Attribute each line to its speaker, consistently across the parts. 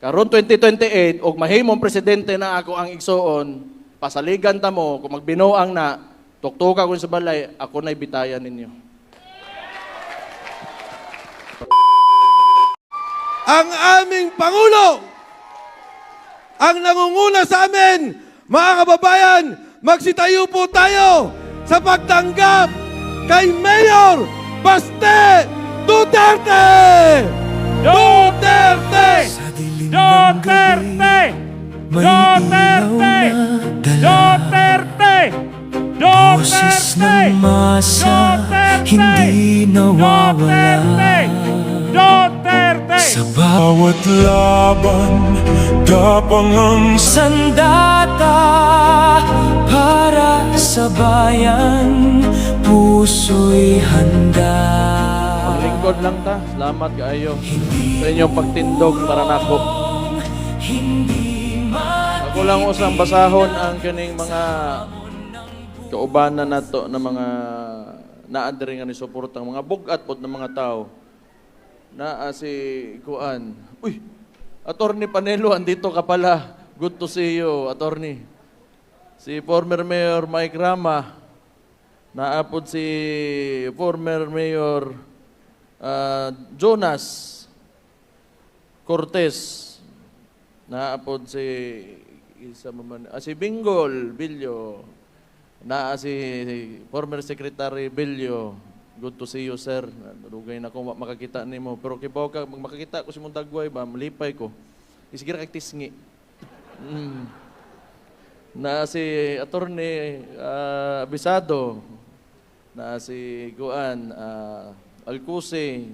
Speaker 1: Karon 2028 og mahimong presidente na ako ang igsuon, pasaligan ta mo kung magbinuang na tuktuka ko sa balay, ako na'y bitayan ninyo.
Speaker 2: Ang aming Pangulo, ang nangunguna sa amin, mga kababayan, magsitayo po tayo sa pagtanggap kay Mayor Baste Duterte! Duterte!
Speaker 3: Duterte! Duterte! Duterte!
Speaker 4: Boses ng masa, hindi nawawala.
Speaker 3: Duterte!
Speaker 4: Sa bawat laban, tapang ang sandata. Para sa bayan, puso'y handa.
Speaker 1: Paglingkod lang ta. Salamat kaayo sa inyong pagtindog para nako. Ako lang usang basahon ang kaning mga kaubanan nato na mga naadiri nga ni suportang mga bugat pod ng mga tao. Naa si Kuan. Uy, Attorney Panelo, andito ka pala. Good to see you, Attorney. Si former Mayor Mike Rama. Naapod si former Mayor Jonas Cortez. Naapod si si Bingol Bilyo. Si former Secretary Bilyo. Good to see you, sir. Nadugay na ako makakita nimo. Pero kibaw ka, makakita ko si mong dagway ba, malipay ko. Isigira kag tisngi. Na si Attorney Abisado, na si Guan Alcuse,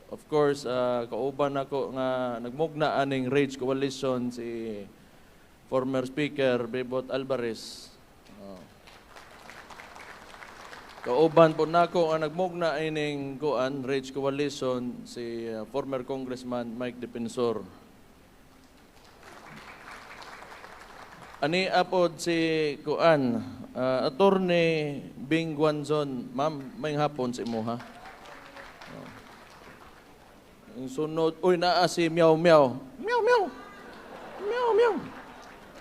Speaker 1: of course, kauban ako nga nagmugna aning Rage Coalition, si former Speaker Bebot Alvarez. Kauban po nako ang nagmugna ining Guan Rage Coalition, si former Congressman Mike Defensor. Ani apod si Kuan, Attorney Bing Guanzon. Ma'am, may hapon sa imo ha. Ang sunod, uy, naa si Meow Meow. Meow Meow. Meow Meow.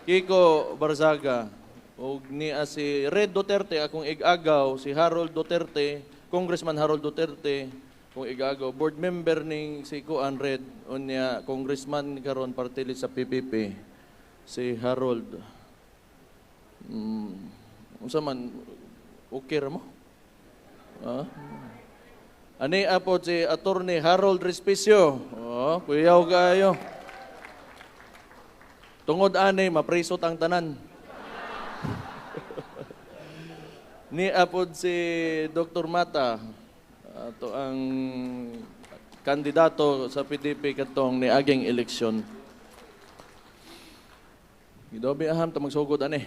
Speaker 1: Kiko Barzaga. O niya si Red Duterte, akong igagaw, si Harold Duterte, Congressman Harold Duterte, kung igagaw, board member ning si Kuan Red, o niya, Congressman karon party list sa PPP, si Harold. Unsa man, okay ra mo? Ani apod si Attorney Harold Respicio. Kuyaw kayo. Tungod ani, maprisot ang tanan. Ni apod si Dr. Mata, ato ang kandidato sa PDP katong niaging eleksyon. Gidobi aham ta magsugod ani.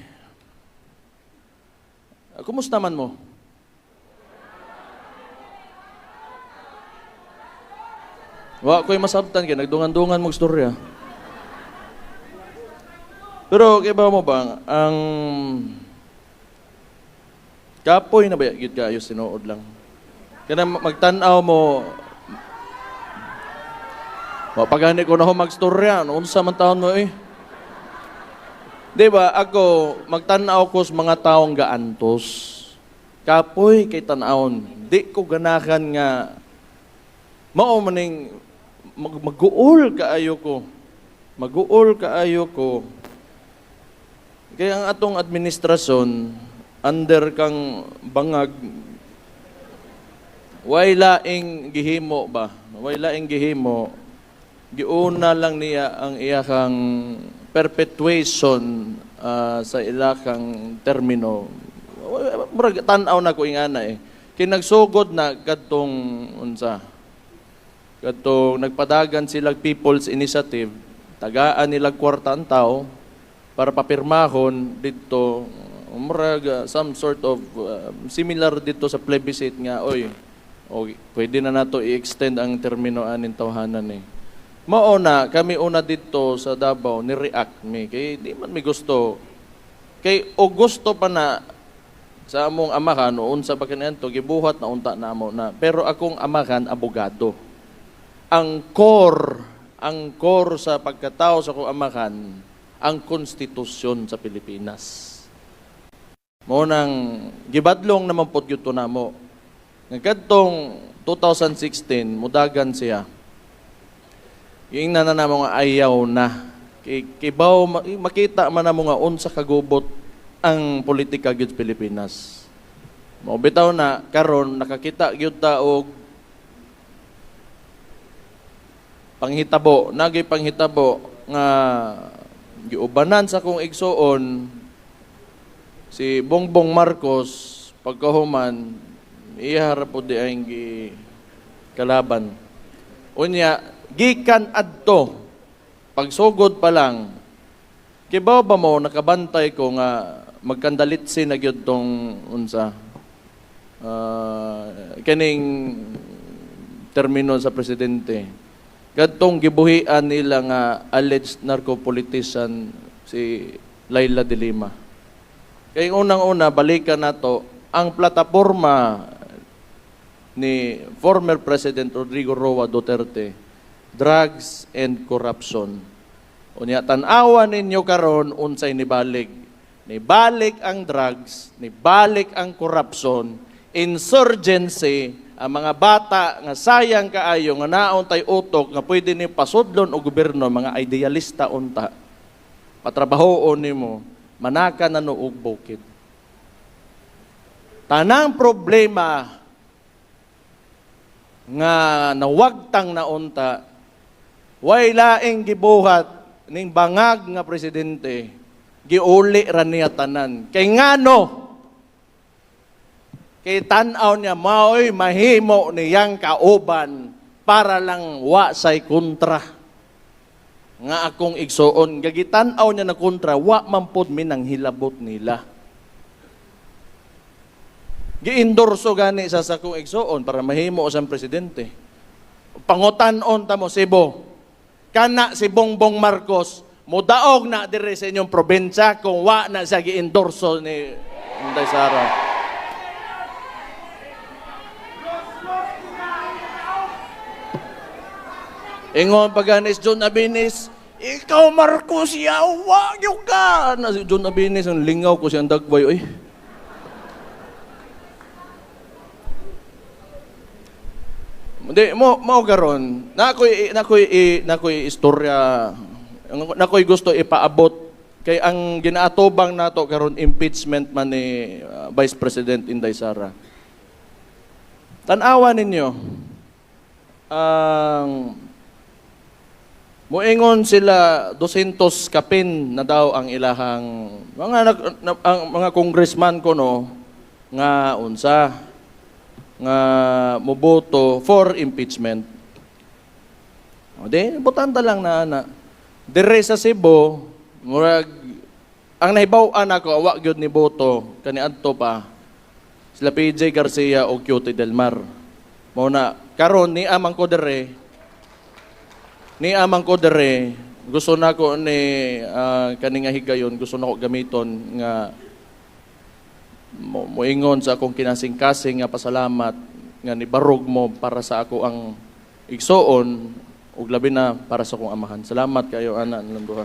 Speaker 1: Kumusta man mo? Wa ko'y masabtan kay nagdungan-dungan mong storya. Pero kay ba mo ba ang kapoy na ba gid kayo sinuod lang. Kana magtan-aw mo pagani ko na ho magstorya, unsa man taon mo eh. Di ba, ako magtan-aw ko sa mga taong gaantos. Kapoy kay tan-awon. Di ko ganahan nga mao maning mag-uol kaayo ko. Mag-uol kaayo ko. Kaya ang atong administrasyon under kang bangag, way laing gihimo ba? Way laing gihimo, giuna lang niya ang iyakang perpetuation sa ilakang termino. Murag tan-aw na ko ingana eh. Kinagsugod na kadtong unsa? Kadtong nagpadagan sila People's Initiative, tagaan nila kwarta ang tao para papirmahon dito. Murag some sort of similar dito sa plebiscite nga, okay, pwede na nato i-extend ang termino anin tawhanan eh. Mauna, kami una dito sa Davao, ni-react mi. Kay di man mi gusto. Kay o gusto pa na sa among amahan, noon sa pagkanianto, gibuhat na unta na mo na. Pero akong amahan, abogado. Ang core ang core sa pagkatao sa akong amahan, ang konstitusyon sa Pilipinas. Mo nang gibadlong naman pod gyud to namo. Nagkadtong 2016 mudagan siya. Yung na namo nga ayaw na. Kibaw makita man namo nga unsa kagubot ang politika gyud sa Pilipinas. Mo bitaw na karon nakakita gyud ta og panghitabo, nagay panghitabo nga giubanan sa kong igsuon si Bongbong Marcos pagkahuman iharap po di ang kalaban. Unya, gikan adto, pagsugod pa lang, kibaw ba mo, nakabantay ko nga magkandalitsin na gyud tong unsa, kaning termino sa presidente. Kadtong gibuhian nila nga alleged narco-politician si Laila de Lima. Kaya unang-una, balikan nato ang plataforma ni former President Rodrigo Roa Duterte, drugs and corruption. Unya, tanawa ninyo karon unsay nibalik. Nibalik ang drugs, nibalik ang corruption, insurgency, ang mga bata nga sayang kaayo nga naon tay utok nga pwede ni pasudlon o gobyerno, mga idealista unta. Patrabahoon nimo, manaka na no og bukid. Tanang problema nga nawagtang na unta, way laing gibuhat ning bangag nga presidente, giuli ra niya tanan. Kay ngano? Kay tan-aw niya maoy mahimo niyang kauban para lang wa say kontra. Nga akong igsuon, gagitan-aw niya na kontra, wa man pod minang hilabot nila. Giendorso gani sa sakong igsuon para mahimo sa presidente. Pangutan-on ta mo Cebu. Kana si Bongbong Marcos mudaog na dire sa inyong probinsya kung wa na siya giendorso ni Inday Sara. Ingon paganis John Abinis, ikaw Marcos yawa yung ka. Na si John Abinis ang lingaw ko siyang dagboy. Oy. Hindi, mo karon. Nakoy istorya. Nakoy gusto ipaabot kay ang ginaatubang nato karon impeachment man ni Vice President Inday Sara. Tan-awa ninyo. Moingon sila 200 kapin na daw ang ilahang mga congressman ko no nga unsa nga moboto for impeachment. O di botanta lang na ana. Dire sa Cebu, murag ang nahibaw-an ako wa gyud ni boto kaniadto pa sila PJ Garcia o Cutie Del Mar. Mao na karon ni amang ko dire gusto na ko ni kaninga higayon, gusto na ko gamiton nga moingon sa akong kinasing-kasing nga pasalamat nga nibarog mo para sa ako ang igsoon ug labi na para sa akong amahan. Salamat kayo ana ng duha.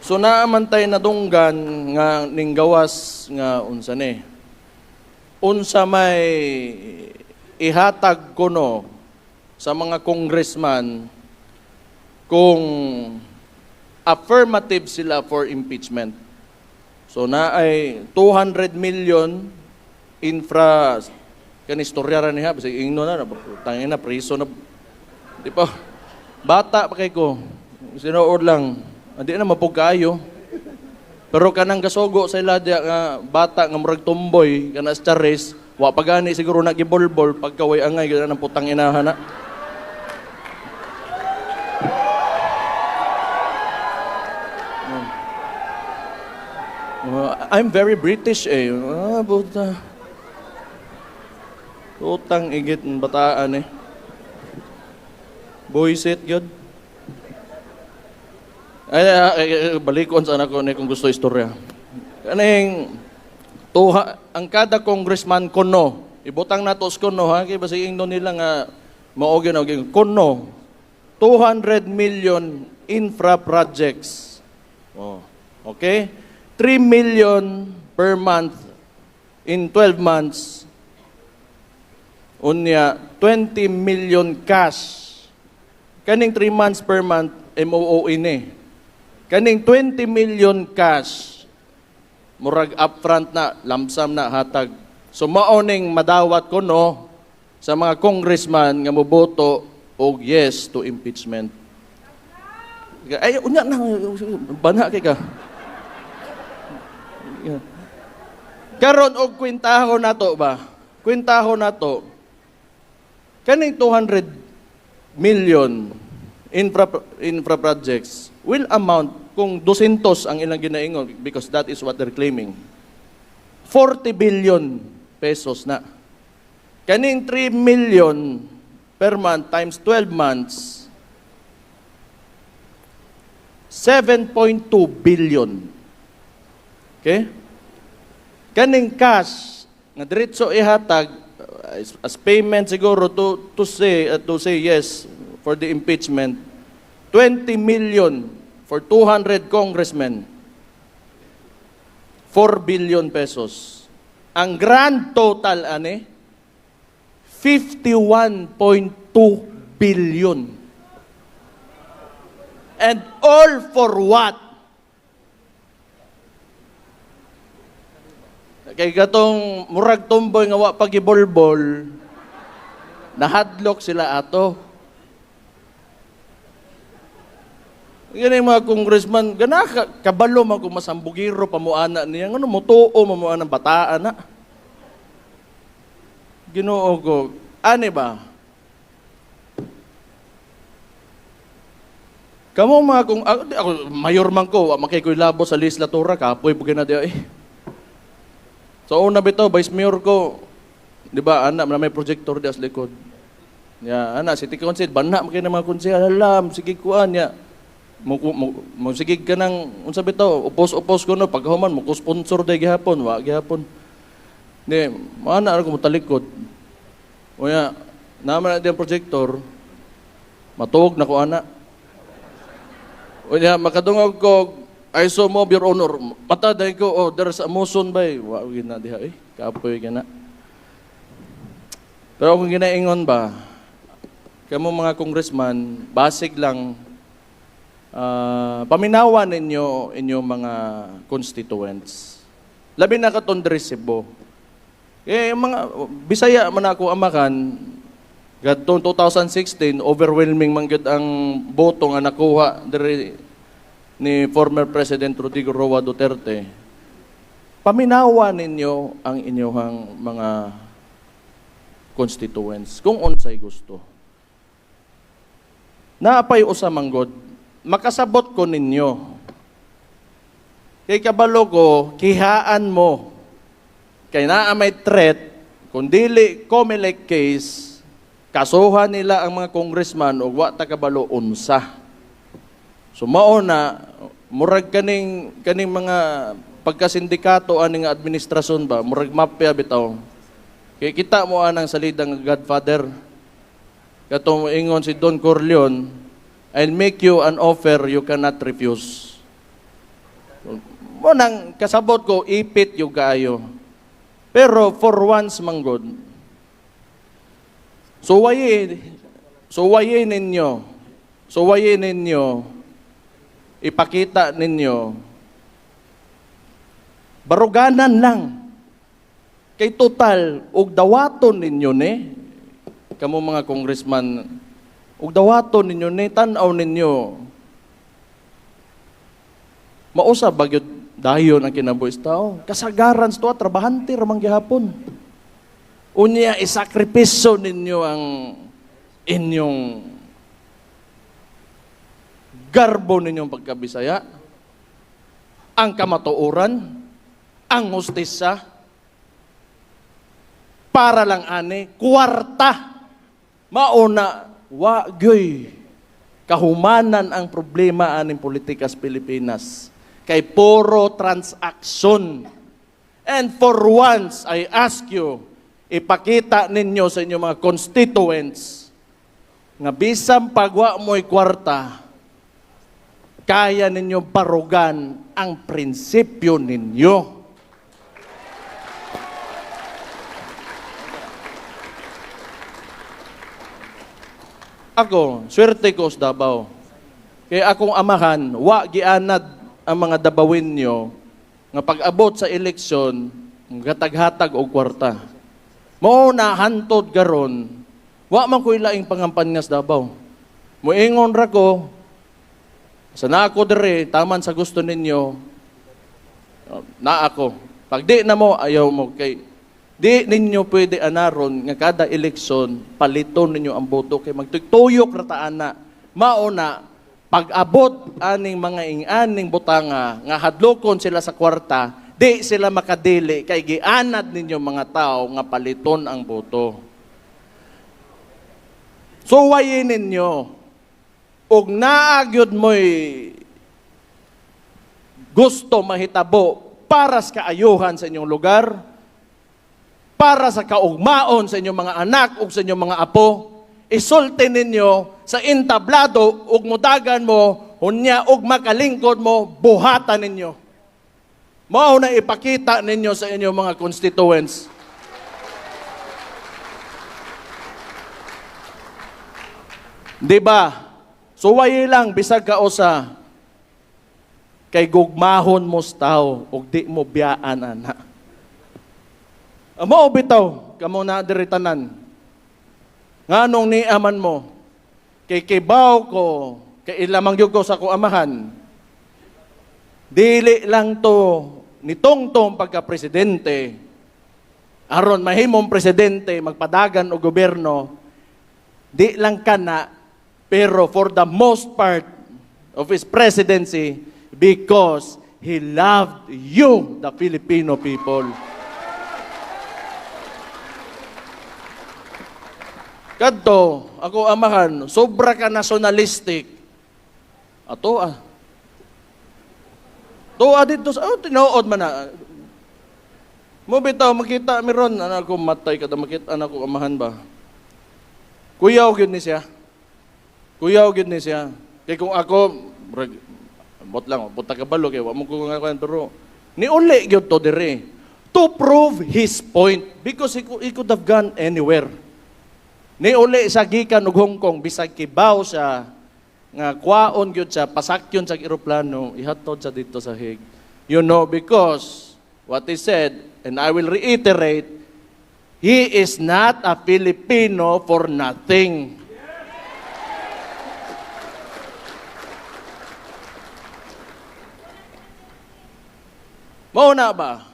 Speaker 1: So naaman tay nadunggan nga ning gawas nga unsa ni. Unsa may ihatag ko no sa mga congressman kung affirmative sila for impeachment. So na ay 200 million infra kanistorya ra niya basi ingno na tangin na priso na di pa bata pa kay ko sinuod lang andi na mapug kaayo pero kanang gasugo sa ila nga bata nga murag tumboy kana sa charis wa pagani siguro na gibolbol pagkaway angay gid nang putang inahan na. I'm very British eh. Buta. Utang igit ng bataan eh. Boyset yun. Balikon sa anak ko kung gusto istorya. Kaning ang kada congressman kono, ibutang natos kono ha, kaya basi ingno nila nga mao ginawag kuno 200 million infra projects. Oh, okay? 3 million per month in 12 months. Unya 20 million cash. Kaning 3 months per month MOO ini. Kaning 20 million cash murag upfront na, lamsam na hatag. So maoning madawat ko no sa mga congressman nga moboto og yes to impeachment. Ay unya na banha kay ka. Karon og kwentahon nato ba? Kwentahon nato. Kaning 200 million infra projects will amount kung 200 ang ilang ginaingon because that is what they're claiming. 40 billion pesos na. Kaning 3 million per month times 12 months, 7.2 billion. Okay? Kaning cash nga diretso ihatag as payment siguro to say yes for the impeachment, 20 million for 200 congressmen, 4 billion pesos. Ang grand total ane 51.2 billion. And all for what? Kay gatong murag tumboy nga wa pagibolbol, nahadlok sila ato. Yan yung mga congressman, gana kabalo man kung masambugiro pamuana niya, ano mutuo mamuana ng bataan na. Ginoo ko, ani ba? Kamo mga kung ako mayor man ko, makay ko'y labo sa legislatura, kapoy bugay na diya eh. So una bitaw, vice mayor ko, di ba, anak na may projector di as likod. Ya, anak, city council, banak makay na mga konsehal, alam, sige kuan ya. Mo sige ka nang, unsa bitaw, upos-upos ko no, paghuman, mo ko sponsor day gihapon, wa gihapon. Di, mana ko mo talikod. O ya, naman na di ang projector, matuog na ko anak. O ya, makadungog ko, I so move your honor. Mataday ko, oh, there's a motion ba? Wow, gina diha eh. Kapoy gina. Pero kung ginaingon ba, kamo mga congressman, basic lang, paminawa ninyo inyong mga constituents. Labi na katon diri Cebu. Eh, mga Bisaya man ako amakan, gadtong 2016, overwhelming man gud ang boto nga nakuha diri ni former President Rodrigo Roa Duterte. Paminawa ninyo ang inyong mga constituents kung unsay gusto. Naapay usa manggod, makasabot ko ninyo. Kay kabalo ko, kihaan mo. Kay naa may threat, kung dili COMELEC case, kasuhan nila ang mga congressman o wa ta kabalo unsa. So mauna, murag kaning mga pagkasindikato aning administrasyon ba, murag mapya bitaw. Kay kita mo anang salidang Godfather. Katong ingon si Don Corleone, I'll make you an offer you cannot refuse. Mo nang kasabot ko, ipit yung kaayo. Pero for once manggod, suwayin ninyo, ipakita ninyo, baruganan lang. Kay total, ug dawaton ninyo ni, kamo mga congressman, ug dawaton ninyo ni, tanaw ninyo, mausa bagyod dayon ang kinabuhis tao. Kasagaran sa tuwa, trabahante ramang gihapon. Unya, isakripisyo ninyo ang inyong garbo ninyong pagkabisaya, ang kamatuoran, ang hustisa, para lang ani, kwarta, mauna, wagyoy, kahumanan ang problema aning politika sa Pilipinas, kay puro transaksyon. And for once, I ask you, ipakita ninyo sa inyong mga constituents nga bisang pagwa mo'y kwarta, kaya ninyo barugan ang prinsipyo ninyo. Ako, swerte ko sa Davao. Kaya akong amahan, wa gianad ang mga Dabawin nyo nga pag-abot sa eleksyon, gatag-hatag o kwarta. Mao na hantod garon, wa man ko'y laing pangampanya sa Davao. Muingon ra ko, sana ako dire, taman sa gusto ninyo, na ako. Pag di na mo, ayaw mo. Kay, di ninyo pwede anaron nga kada eleksyon, paliton ninyo ang boto. Kay magtuyok rataan na. Mauna, pag-abot aning mga ing-aning butanga, nga hadlokon sila sa kwarta, di sila makadili. Kay gianad ninyo mga tao nga paliton ang boto. So, wayin ninyo. Og naagyod mo'y gusto mahitabo para sa kaayuhan sa inyong lugar, para sa kaugmaon sa inyong mga anak o sa inyong mga apo, isulti ninyo sa entablado ug mudagan mo, hunya ug makalingkod mo, buhatan ninyo. Mao na ipakita ninyo sa inyong mga constituents. Di ba? So wayi lang bisag ka usa kay gugmahon mo sa tao ug di mo biyaan ana. Amo bitaw kamo na diri tanan. Nganong niaman mo kay kibaw ko kay ilamang gyud ko sa ko amahan. Dili lang to nitong pagka-presidente aron mahimong presidente magpadagan og gobyerno. Di lang kana pero for the most part of his presidency, because he loved you, the Filipino people. Kadto, ako amahan, sobra ka nationalistic. Ato Toa dito sa, tinuod man na. Mo bitaw, makita meron, anak ko matay kada makita, anak ko amahan ba? Kuyaw gyud ni siya. Kuyaw gyud ni siya. Kay kung ako, bot lang, buta ka balo, kaya wamo ko nga kwan, pero niuli gyud to dire to prove his point because he could have gone anywhere. Niuli sa gikan og Hong Kong, bisag kibaw siya, nga kwaon gyud siya, pasakyon sa eroplano, ihatod sa dito sa Hague. You know, because what he said, and I will reiterate, he is not a Filipino for nothing. Mauna ba?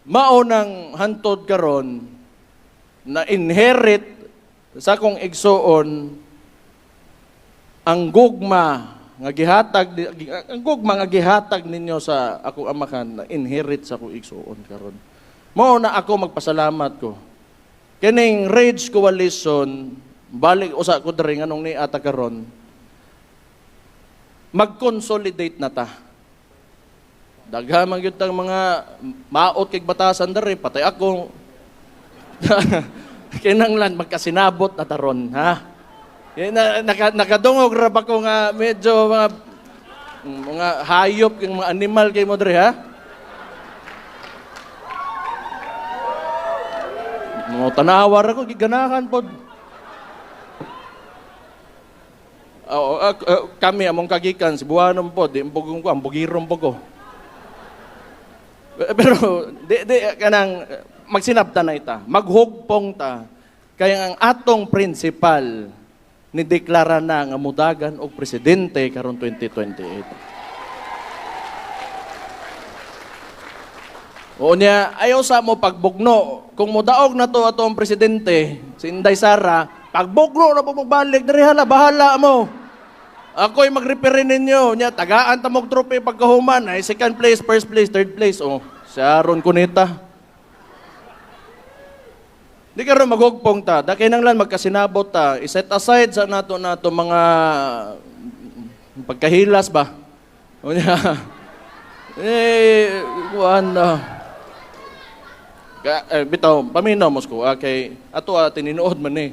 Speaker 1: Maunang hantod karon na inherit sa akong igsuon ang gugma nga gihatag ninyo sa akong amahan na inherit sa akong igsuon karon. Mauna ako magpasalamat ko. Kining Rage Coalition balik usa ko diri nganong niata karon. Mag-consolidate na ta. Daghan man gyud tang mga maot kay batasan diri patay ako. Kinanglan magkasinabot na taron, ha? Nakadungog ra ba ko nga medyo mga hayop kay mga animal kay mo diri, ha? Mo tanawar ako giganahan pod. Kami among kagikan si Buanon pod, di mbugong ko, ambugiron po ko. Pero di kanang magsinabta na ita, maghugpong ta. Kaya ang atong principal ni deklara na nga mudagan og presidente karon 2028. O niya, ayaw sa mo pagbugno. Kung mudaog na to atong presidente, si Inday Sara, pagbugno na po magbalik, diri hala, bahala mo. Ako'y mag-referee ninyo. Nya, tagaan tamog trophy pagkahuman. Ay, second place, first place, third place. Oh, siya ron kunita. Di ka rin maghugpong ta. Daki nang lang magkasinabot ta. I-set aside sa nato mga pagkahilas ba? O niya. Bitaw, paminaw mo ko. Okay, ato tininuod man eh.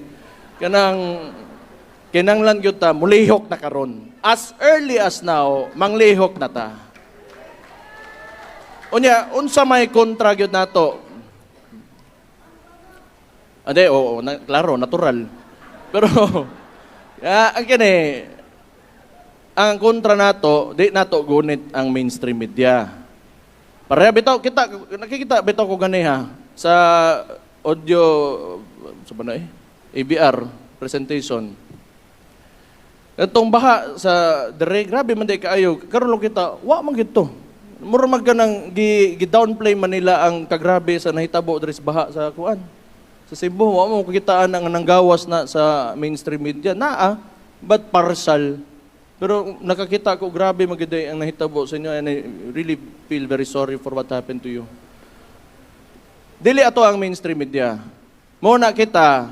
Speaker 1: kinanglan gyud ta mulihok na karon. As early as now, manglihok na ta. Unya, unsa may kontra gyud nato? Ade, oo, klaro, natural. Pero, ang kini, ang kontra nato, di nato gunit ang mainstream media. Pareha bitaw, nakikita bitaw ko gani ha, sa audio, sa ba na ABR, presentation. Itong baha sa dire, grabe man di kaayo, karon lang kita, wa man gito. Mura mag ganang gi-downplay man nila ang kagrabe sa nahitabo diri sa baha sa kuan. Sa Cebu, wa mo kakitaan ang nanggawas na sa mainstream media. Naa, but partial. Pero nakakita ko, grabe magiday ang nahitabo sa inyo and I really feel very sorry for what happened to you. Dili ato ang mainstream media. Muna kita,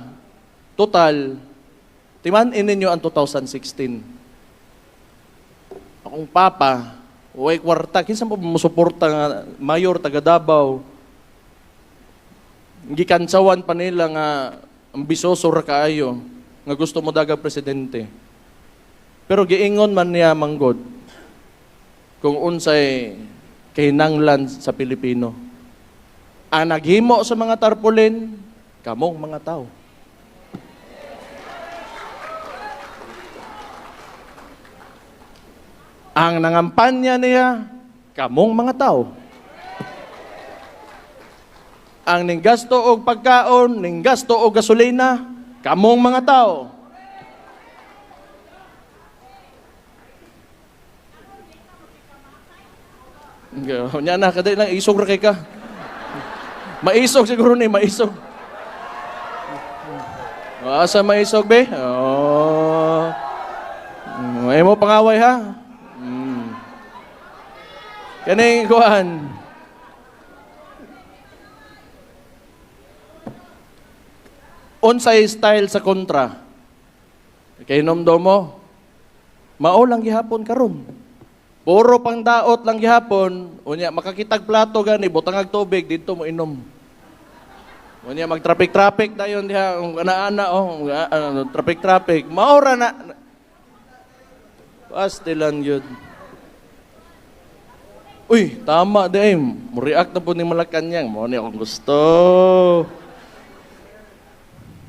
Speaker 1: total, timanin ninyo ang 2016. Akong papa, uway kwarta, kinsa mo musuporta nga mayor taga Davao. Gikansawan pa nila nga ambisoso ra kaayo nga gusto mo daga presidente. Pero giingon man niya manggod kung unsay kahinanglan sa Pilipino. Ang naghimo sa mga tarpaulin, kamong mga tao. Ang nangampanya niya, kamong mga tao. Ang ninggasto og pagkaon, ninggasto og gasolina, kamong mga tao. Nya na kaday lang isog ra kay ka. Maisog siguro ni maisog. Asa maisog be? Oh. May mo pangaway ha. Kaning kuan. Unsay style sa kontra. Kay nomdo mo. Mao lang gihapon karon. Puro pang daot lang gihapon, unya makakitag plato gani butang ag tubig dito mo inom. Unya mag-traffic dayon diha ana-ana traffic. Maura na pastilan yun. Uy, tama day. Mo-react na po ni Malacanang. Mo ni akong gusto.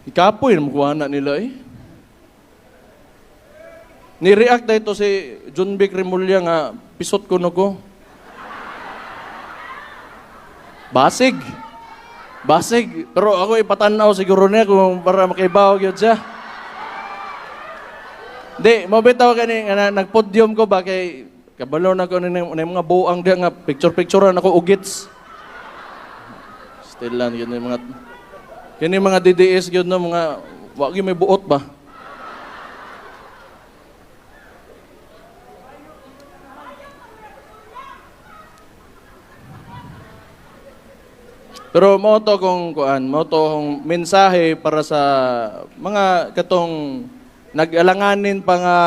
Speaker 1: Ikapoy na makuha na nila eh. Ni-react na ito si John Vic Remulla nga pisot ko no ko. Basig. Pero ako ipatanaw siguro niya kung para makibaw yun siya. Di, mabitaw ka ni, nagpodium ko ba kay kabalo na ko na mga buang diya nga picture-picturean ako ugits. Still lang yun yung mga kini mga DDS yun no mga wag yung may buot ba. Pero mo to kung mensahe para sa mga katong nag-alanganin pa nga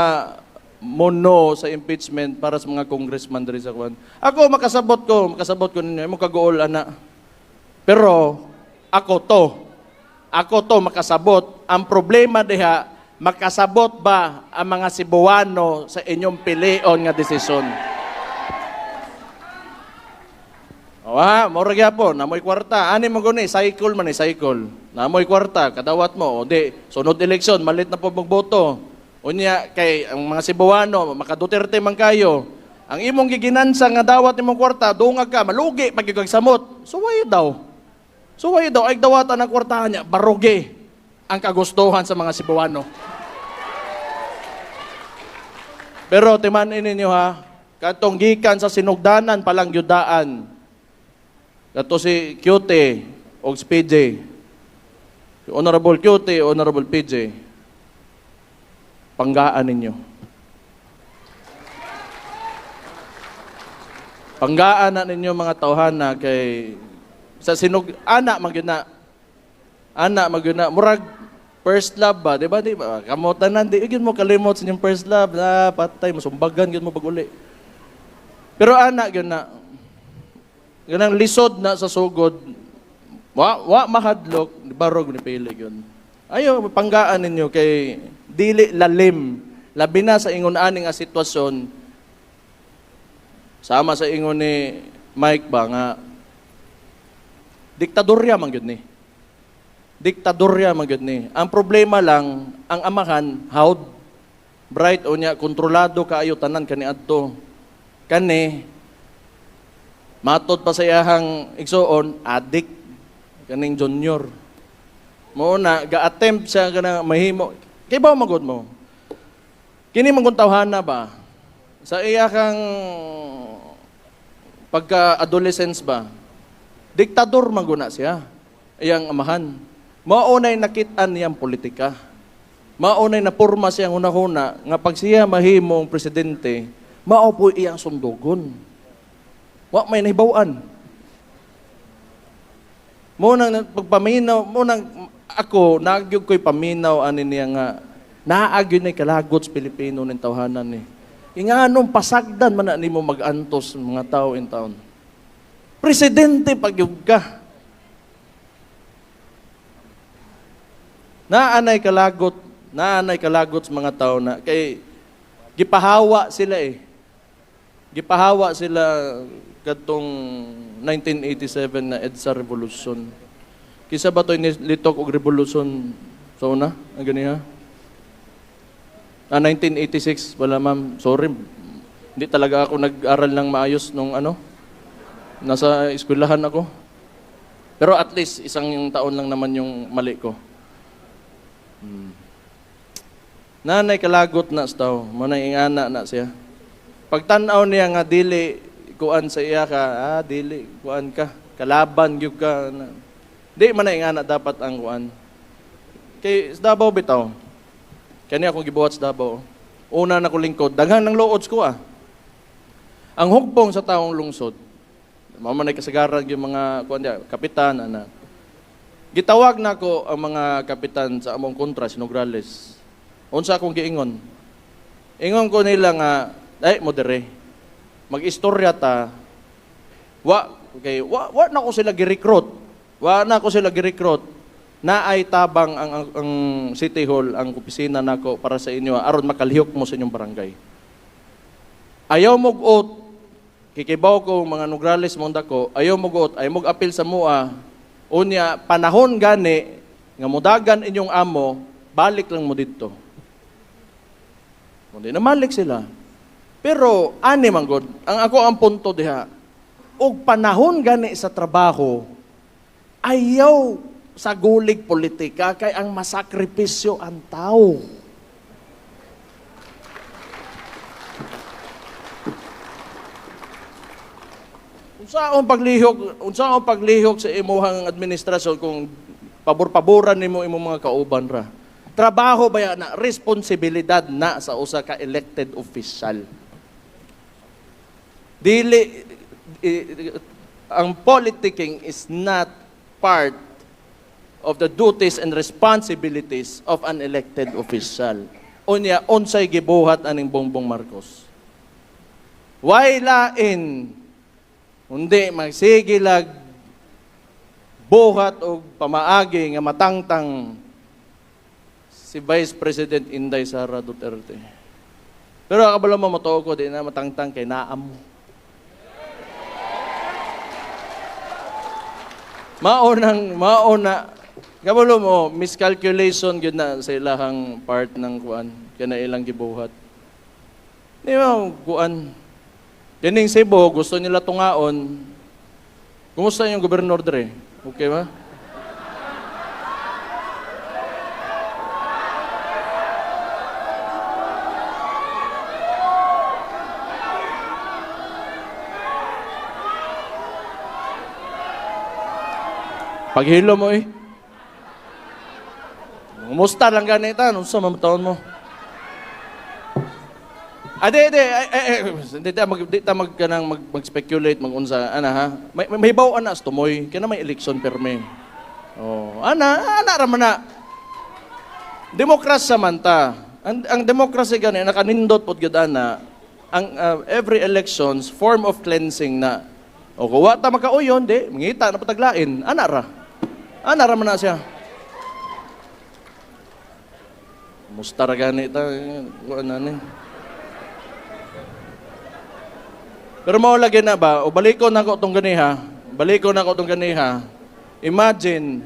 Speaker 1: mono sa impeachment para sa mga congressman diri sa kuan. Ako makasabot ko ninyo mo kagool ana. Pero ako to makasabot. Ang problema diha makasabot ba ang mga Cebuano sa inyong pilion nga desisyon? Mora gyapon, namoy kwarta. Ani mo guni, cycle. Namoy kwarta, kadawat mo. O di, sunod eleksyon, malit na po magboto. Unya, kay ang mga Cebuano, maka-Duterte man kayo. Ang imong giginansa nga dawat imong kwarta, dungag ka, malugi, pagkikagsamot. Suway daw, ay dawatan ang kwartahan niya, barugi ang kagustuhan sa mga Cebuano. Pero timanin ninyo ha, katong gikan sa sinugdanan palang yudaan. Kato si QT o PJ. Si Honorable QT, Honorable PJ. Panggaan ninyo. Panggaan na ninyo mga tawhana kay sa anak magyuna murag first love ba, di ba? Kamotanan di gyud mo kalimot sa inyong first love na patay masumbagan gyud mo pag uli. Pero anak gyud na ganang lisod na sa sugod. Wa mahadlok, barog ni pili yun. Ayo, panggaan ninyo kay dili lalim. Labi na sa ingon ani nga sitwasyon. Sama sa ingon ni Mike ba nga diktadorya man gyud ni. Diktadorya man gyud ni. Ang problema lang, ang amahan hawd bright o niya kontrolado kaayo tanan kaniadto. Kani matod pa sa iyahang igsuon adik kaning junior. Mo na ga-attempt siya kana mahimo. Kay ba magod mo? Kini man tawhana ba? Sa iyahang pagka-adolescence ba? Diktador man guna siya. Iyang amahan. Maunay nakit-an niyang politika. Maunay na porma siyang una-una nga pag siya mahimong presidente, mao po iyang sundugon. Wa may nahibawan. Mo nang pagpaminaw, mo nang ako nagyog ko'y paminaw ani niya nga naagyo na kalagot sa Pilipino ning tawhanan ni. Inganong pasagdan man na nimo mag-antos mga tao in town. Presidente pagyug ka. Naanay kalagot sa mga tao na kay gipahawa sila eh. Gipahawa sila kadtong 1987 na EDSA Revolution. Kisa ba ito'y litok og revolusyon sa una? Ang ganiha? 1986 wala ma'am. Sorry. Hindi talaga ako nag-aral ng maayos nung nasa eskwelahan ako. Pero at least isang taon lang naman yung mali ko. Nanay kalagot na sa tao. Manay ingana na siya. Pagtanaw niya nga dili kuan sa iya ka, dili kuan ka. Kalaban gyud ka. Di man na ingana dapat ang kuan. Kay sa Davao bitaw. Kani akong gibuhat sa Davao. Una na ko lingkod, daghan ng loods ko Ang hugpong sa taong lungsod. Mao man ay kasagaran yung mga kuan dia, kapitan ana. Gitawag na ko ang mga kapitan sa among kontra si Nograles. Unsa akong giingon? Ingon ko nila nga, modere. Mag-istorya ta. Wa na ko sila gi-recruit. Na ay tabang ang City Hall, ang opisina nako para sa inyo aron makalihok mo sa inyong barangay. Ayaw mo guot, kikibaw ko mga Nograles monda ko, ayaw mo guot, ayaw mo apil sa mua, unya panahon gani, nga mudagan inyong amo, balik lang mo dito. Hindi na malik sila. Pero, ani man god, ang punto diha, og panahon gani sa trabaho, ayaw sa gulig politika kay ang masakripisyo ang tao. Unsa ang paglihok sa imuhang administrasyon kung pabor-paboran nimo imong mga kauban ra? Trabaho ba yan na responsibilidad na sa usa ka elected official? Dili ang politicking is not part of the duties and responsibilities of an elected official. Unya, unsay gibuhat aning Bongbong Marcos. Why lain, hindi magsigilag buhat o pamaagi nga matangtang si Vice President Inday Sara Duterte. Pero kabalo mo matuo ko, di na matangtang kay naam mo. Mauna, kabalo mo, miscalculation yun na sa ilahang part ng kuan, kaya na ilang gibuhat. Di ba, kuan, yaning Cebu, gusto nila tungaon, kumusta yung gobernador dre? Okay ba? Paghilo mo Kumusta lang ganita? Anong sa mamataon mo? Di ta mag-speculate, mag-unsa. May bawa na sa tumoy. Kaya na may election perme. Raman na. Demokrasya man ta. Ang demokrasya gani, nakanindot po gudana, ang every elections, form of cleansing na. O kuwa ta makauyon, mangita na pataglain. Ana raman na siya. Mustar gani ta, ano ni. Pero mao lagi na ba, o balikon na ko tong ganiha, imagine,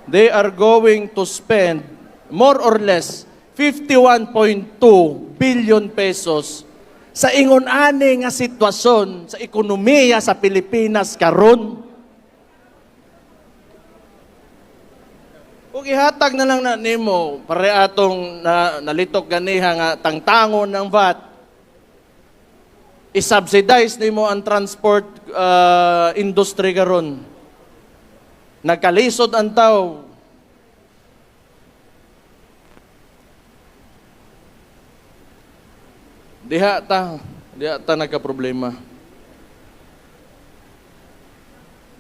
Speaker 1: they are going to spend more or less 51.2 billion pesos sa ingon-ani nga sitwasyon sa ekonomiya sa Pilipinas karon. Ug ihatag na lang na nimo pare atong nalitok ganiha nga tangtangon ng VAT. I-subsidize nimo ang transport industry karon. Nagkalisod ang tao. Diha ta nagka-problema.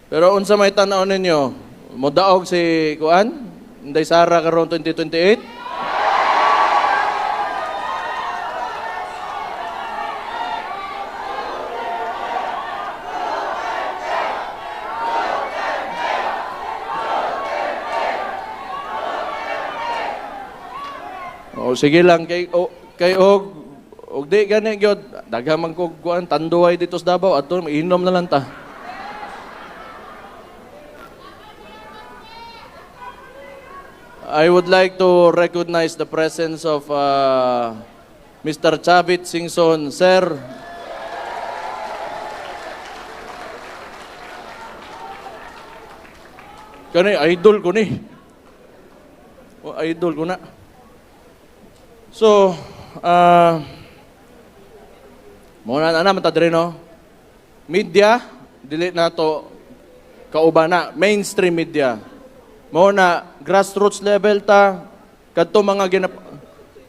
Speaker 1: Pero unsa may tan-aw ninyo? Modaog si Kuan, Inday Sara karon 2028. O sige lang kay og di gani gyud daghan man kog kuan tanduay dito sa Davao adto inom na lang ta. I would like to recognize the presence of Mr. Chavit Singson, sir. Kani idol ko ni. O idol ko na. So, muna na naman tadre, no? Media, dili na to kauban na, mainstream media. Muna, grassroots level ta, kadto mga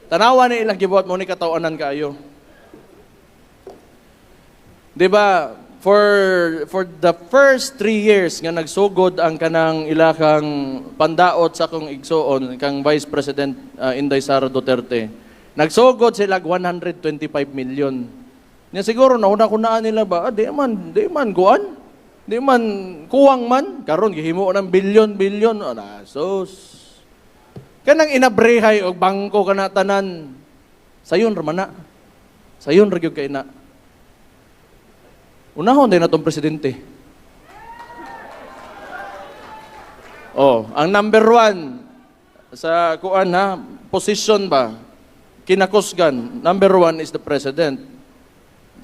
Speaker 1: tanawa ni ilang gibuhat mo ni katawanan kaayo. Diba, for the first 3 years nga nagsugod ang kanang ilakang pandaot sa akong igsoon, kang Vice President Inday Sara Duterte, nagsugod sila 125 million. Nya siguro nauna ko na nila ba, di man kuwang man, karon gihimo ng bilyon, sus. Kanang inabrehay og bangko kana tanan, sayon ra man na. Sayon ra gyud kay na. Unahon din na itong presidente. Ang number 1 sa kuan ha, position ba, kinakusgan, number 1 is the president.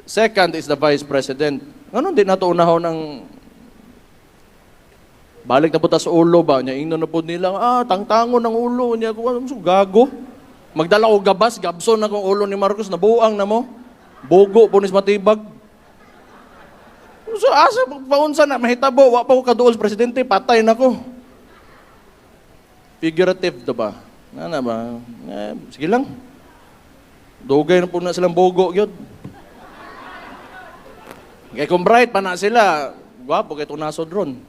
Speaker 1: Second is the vice president. Ano din na ito unahon ng balik na punta sa ulo ba? Nya ingno na po nila, tangtangon ng ulo niya. Gago. Magdala ko gabas, gabson na kong ulo ni Marcos, nabuang na mo. Bogo, punis matibag. So, asa paunsa na mahitabo, wa pa ko kaduol sa presidente, patay na ko. Figurative, diba? Nga ba? Sige lang. Dugay na po na silang bogo, yun. Kaya kung bright pa na sila, gwapo kay tunasod ron.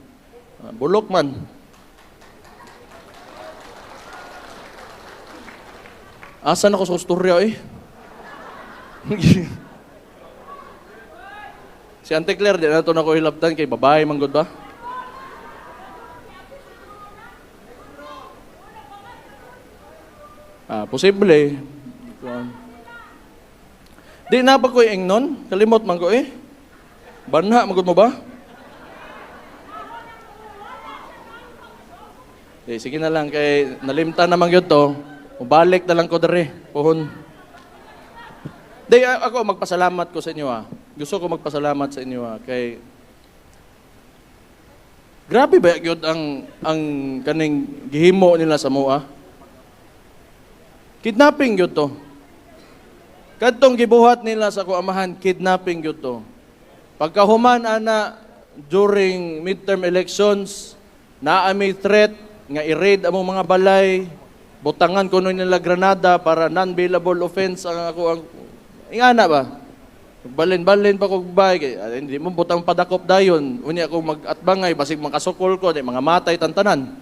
Speaker 1: Bulok man. Asa na ko sa istorya eh? Si Auntie Claire, di na ito na ko hilabtan kay babae manggod ba? Posible. Di na pa ko ingnon, kalimot man ko eh. Banha manggod mo ba? Sige na lang kay nalimtan naman yun to. Mabalik na lang ko dere, pohon. Di ako magpasalamat ko sa inyo Gusto ko magpasalamat sa inyo kay grabe ba gyud ang kaning gihimo nila sa mua? Kidnapping gyud to. Kadtong gibuhat nila sa kuamahan, kidnapping gyud to. Pagkahuman ana during midterm elections, naami threat nga i-raid among mga balay, butangan kuno nila granada para non-bailable offense ang ako ang ingana ba? Balin-balin pa ko bay, hindi mo butang padakop dayon. Unya ako mag-atbangay basig makasukol ko, di mga matay tantanan.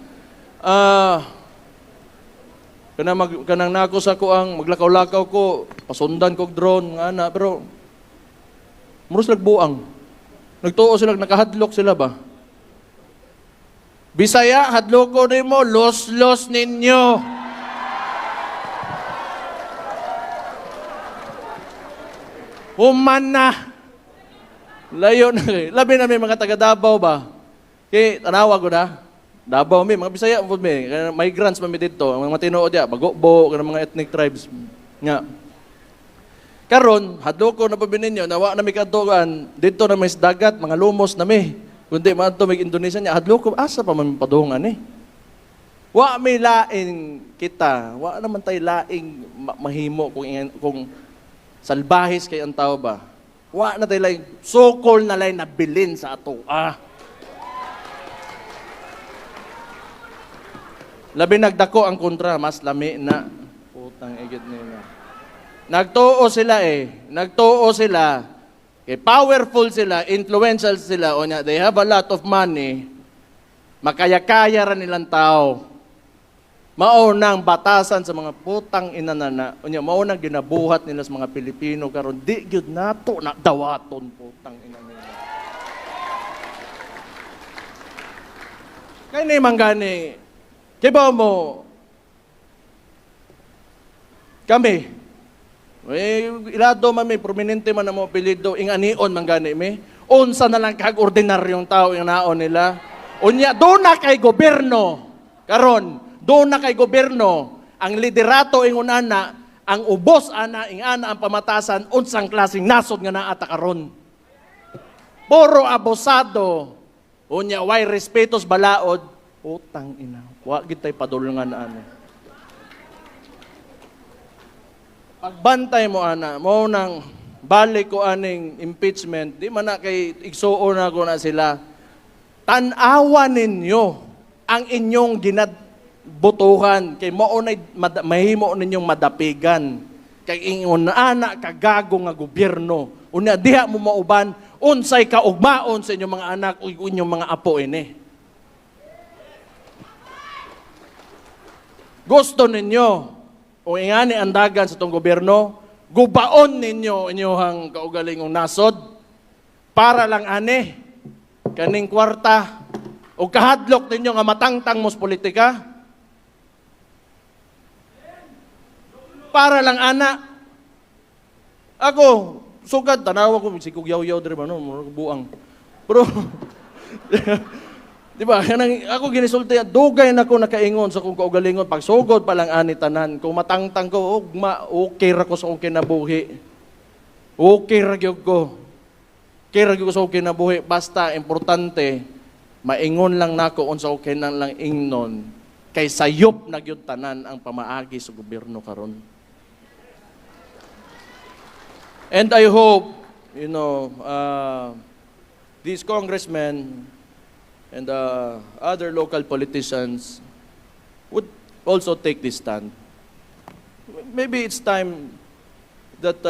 Speaker 1: Kanang nako sa ko ang maglakaw-lakaw ko, pasundan ko drone nga na, pero muros nagbuang. Nagtuo sila, nakahadlok sila ba? Bisaya, hadloko nimo, los ninyo. Human na. Layo na. Labi na may mga taga Davao ba? Kay tanawa ko na. Davao mi, mga Bisaya po mi. Migrants pa mi dito. Ang mga tinuod ya, Bagobo, kanang mga ethnic tribes. Nga. Karon, hadloko na pabinin nyo, nawa na mi kadtugan, dito na may dagat, mga lumos na mi. Kundi man ito, may Indonesia niya, hadloko, asa pa man padungan eh. Wa may laing kita, wa naman tayo laing mahimo kung salbahis kay ang tao ba. Wa na tayo laing, sokol na laing nabilin sa ato. Labi nagdako ang kontra, mas lami na. Putang igit nila. Nagtuo sila eh. Nagtuo sila. Okay, powerful sila, influential sila. O niya, they have a lot of money. Makaya-kaya rin nilang tao. Maunang batasan sa mga putang inanana. O niya, maunang ginabuhat nila sa mga Pilipino. Karon di gyud nato na dawaton putang inanana. Kaya ni manggani, kibaw mo, kami, ilado man may prominente man na mo apelido, ing anion man gani mi. Unsa na lang kag ordinaryong tao ing naon nila. Unya, doon na kay gobyerno. Karon, doon na kay gobyerno. Ang liderato ing unana, ang ubos ana, ing ana ang pamatasan, unsang klaseng nasod nga naata karon. Puro abosado. Unya, way respetos balaod. Utang ina. Wa gid tay padulungan ano. Pagbantay mo ana, mo nang balik ko aning impeachment, di man na kay igsuo na ko na sila. Tan-awa ninyo ang inyong ginadbutuhan kay mao nay mahimo ninyong madapigan. Kay ingon ana kagago nga gobyerno. Unya diha mo mauban unsay kaugmaon sa inyong mga anak ug inyong mga apo ini. Gusto ninyo o ingani andagan sa itong gobyerno, gubaon ninyo inyong kaugalingong nasod para lang ani kaning kwarta o kahadlok ninyo nga matangtang mos politika para lang ana. Ako, sugad, tanawa ko, si Kugyaw-yaw diri ba, no? Buang. Pero, di ba, ako ginisulti, dugay na ko nakaingon sa kung kaugalingon, pag sugod pa lang ani tanan, kung matangtang ko, okay ra ko sa okay na buhi. Okay ra gyud ko. Okay ra gyud ko sa okay na buhi. Basta, importante, maingon lang nako unsa okay na lang ingnon, kay sayop na gyud tanan ang pamaagi sa gobyerno karon. And I hope, these congressmen and other local politicians would also take this stand. Maybe it's time that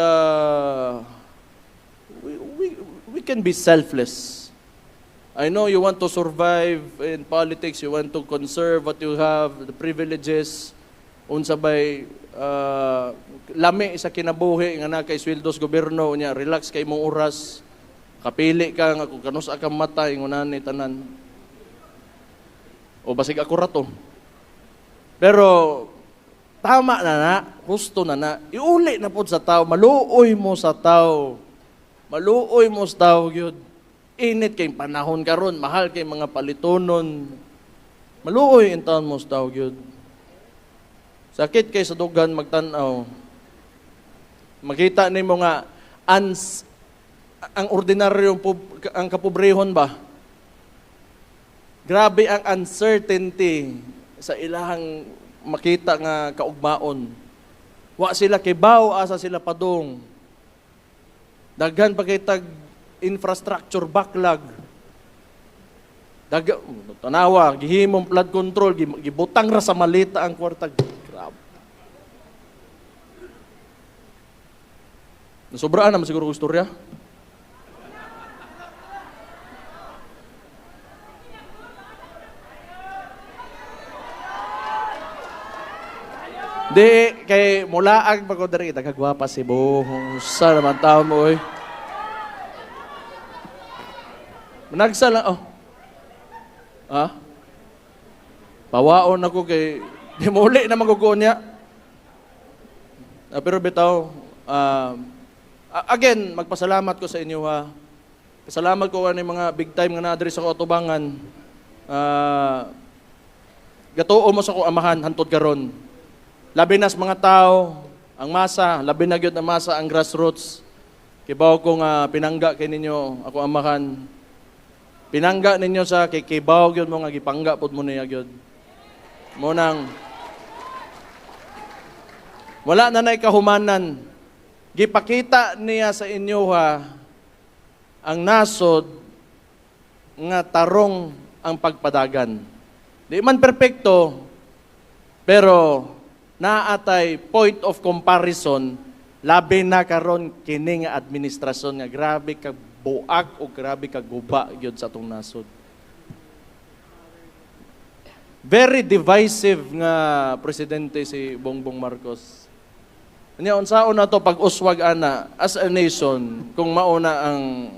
Speaker 1: we can be selfless. I know you want to survive in politics, you want to conserve what you have, the privileges, unsabay lami sa kinabuhi nga na kay sweldos gobyerno nya, relax kay mong oras, kapili ka nga kung kanusa ka mata ingunan ni tanan. O basig ako rato. Pero tama na, gusto na, iuli na po sa tao, maluoy mo sa tao. Maluoy mo sa tao gyud. Init kay panahon karon, mahal kay mga palitonon. Maluoy in taon mo sa tao gyud. Sakit kay sa dugan magtan-aw. Makita nimo nga ang ordinaryong ang kapobrehon ba? Grabe ang uncertainty sa ilahang makita nga kaugmaon. Wa sila kay baw asa sila padung. Daghan pa kay tag infrastructure backlog. Tanawa, gihimong flood control, gibutang ra sa malita ang kwarta. Grabe. Nasobraan naman siguro ang istorya. Di, kay mulaag pa ko dari, nagkagwapa si Bohong. Sa naman tao mo, eh. Managsa lang, oh. Ha? Pawaon ako kay, di muli na maguguon niya. Pero bitaw, Again, magpasalamat ko sa inyo ha. Pasalamat ko ng mga big time nga na-address sa Atubangan. Gatuo mo sa ko amahan, hantod karon. Labi nas mga tao, ang masa, labi na gyud ang masa, ang grassroots. Kibaw ko nga pinangga kay ninyo, ako amahan. Pinangga ninyo sa kikibaw gyud mo nga gipangga pud mo niya gyud. Mo nang wala na nay kahumanan. Gipakita niya sa inyo ha, ang nasod nga tarong ang pagpadagan. Di man perpekto, pero naatay point of comparison, labi na karon kini nga administrasyon nga grabe ka buak o grabe ka guba gyud sa atong nasod. Very divisive nga presidente si Bongbong Marcos. Nya unsaon na to pag-uswag ana as a nation kung mauna ang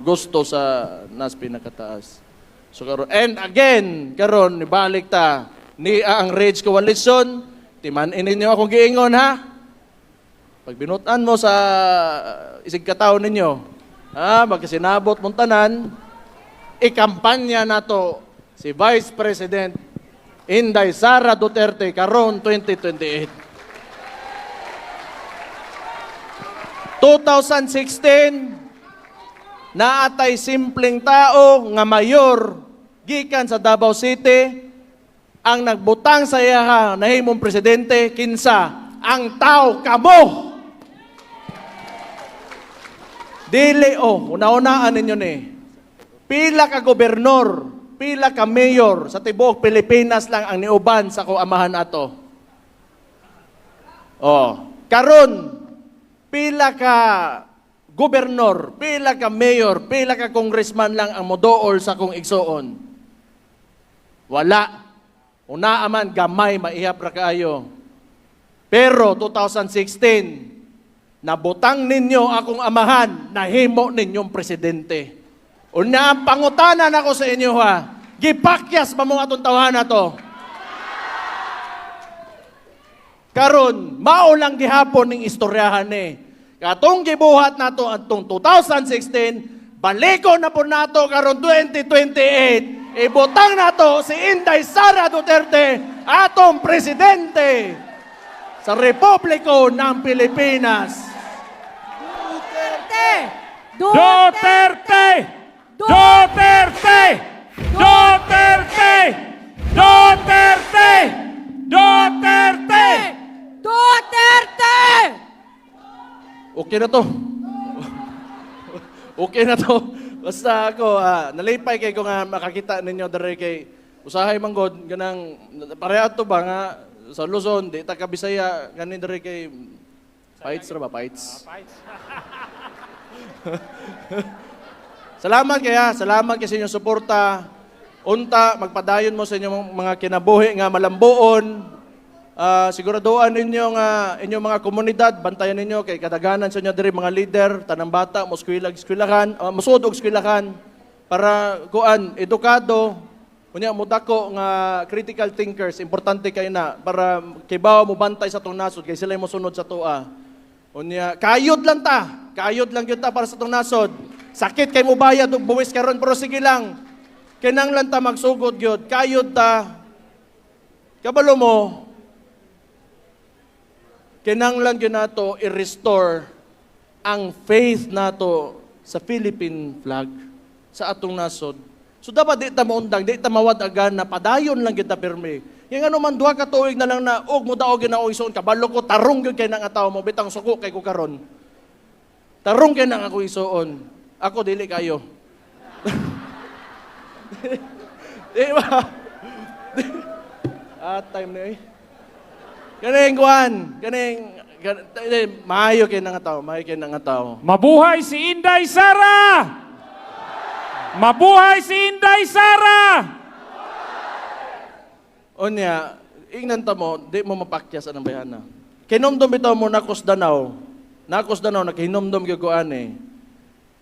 Speaker 1: gusto sa nas pinakataas. So karon and again karon nibalik ta ni ang Rage Coalition, timan-in ninyo akong giingon ha. Pag binutan mo sa isig kataw ninyo, magkasinabot mong tanan, ikampanya nato si Vice President Inday Sara Duterte karon 2028. 2016, naatay simpleng tao nga mayor gikan sa Davao City ang nagbutang sa iya nahimong presidente kinsa ang tao kamo. Dili una-unaan ninyo ni. Pila ka gobernador, pila ka mayor sa tibuok Pilipinas lang ang niuban sa kuamahan ato. Karon pila ka gobernador, pila ka mayor, pila ka congressman lang ang modool sa kong igsoon. Wala. Una man gamay maihap ra kaayo. Pero 2016 nabutang ninyo akong amahan, nahimo ninyong presidente. Una ang pangutanan ako sa inyo ha. Gipakyas ba mong atong tawhan na to? Karon, mao lang gihapon ning istoryahan ni. Katong gibuhat nato atong 2016, baliko na po nato karon 2028. Ibutang nato si Inday Sara Duterte, atong presidente sa Republiko ng Pilipinas.
Speaker 3: Duterte! Duterte! Duterte! Duterte! Duterte! Duterte!
Speaker 1: Okay na to. Okay na to. Basta ako, nalipay kay ko nga makakita ninyo dere kay usahay manggod ganang pareha to ba nga sa Luzon, di ta ka Bisaya ganin dere kay fights ra ba fights. Salamat kay sa inyong suporta. Unta magpadayon mo sa inyong mga kinabuhi nga malambuon. Siguraduhan ninyo nga inyong mga komunidad, bantayan ninyo kay kadaganan sa inyo diri mga leader, tanang bata, musud og eskwelahan para kuan edukado, unya mudako nga critical thinkers, importante kay na para kibaw mo bantay sa tong nasod kay sila mo sunod sa tuwa. Unya kayod lang gyud ta para sa tong nasod. Sakit kay mo bayad og buwis karon pero sige lang. Kinahanglan ta magsugod gyud, kayod ta. Kabalo mo, kinahanglan gyud nato i-restore ang faith nato sa Philippine flag sa atong nasod. So dapat di ta maundang, di ta mawadagan na padayon lang kita pirmi. Yang ano man duha ka tuig na lang na og mo daog na ison kabalo ko tarong gyud kay nang ataw mo bitang suko kay ko karon. Tarong kay nang ako isuon. Ako dili kayo. Di ba? Time na eh. Ganing kuan, maayo kay nang tao.
Speaker 3: Mabuhay si Inday Sara! Mabuhay si Inday Sara!
Speaker 1: Unya, ingnan ta mo, di mo mapakyas anang bayana. Kinomdom bitaw mo nakos Danau, nakahinomdom gyud ko ani.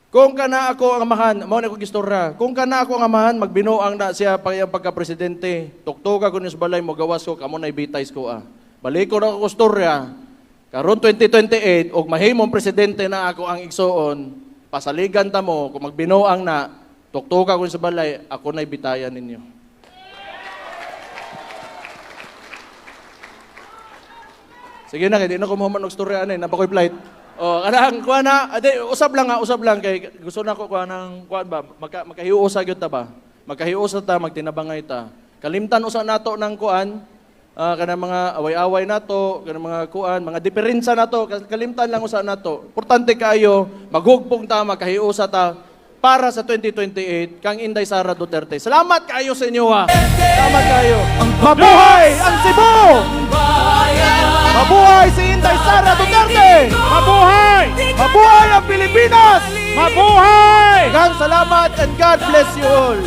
Speaker 1: Kung kana ako ang amahan, mao na ko gistorya. Kung kana ako ang amahan, magbinuang na siya pagka-presidente. Tuktuka ko ni sa balay mo gawas ko kamo nay bitais ko Baliko na ko storya. Karon 2028 og mahimong presidente na ako ang igsuon, pasaligan ta mo kung magbinuang na tuktuka ko sa balay, ako na'y bitayan ninyo. Sige na, hindi na ko mahuman og storya anay, napakoy flight. Oh, kanang kuha na, usab lang kay gusto na ko kuha ng kuha ba, makahiusa gyud ta ba? Makahiusa ta, magtinabangay ta. Kalimtan usa nato ng kuan, kanang mga away-away nato, kanang mga kuan, mga diferensya nato, kalimtan lang usa nato. Importante kaayo, maghugpong ta, makahiusa ta para sa 2028 kang Inday Sara Duterte. Salamat kaayo sa inyo ha. Salamat kaayo. Mabuhay ang Cebu! Mabuhay si Inday Sara Duterte!
Speaker 3: Mabuhay!
Speaker 1: Mabuhay ang Pilipinas!
Speaker 3: Mabuhay!
Speaker 1: Salamat and God bless you all.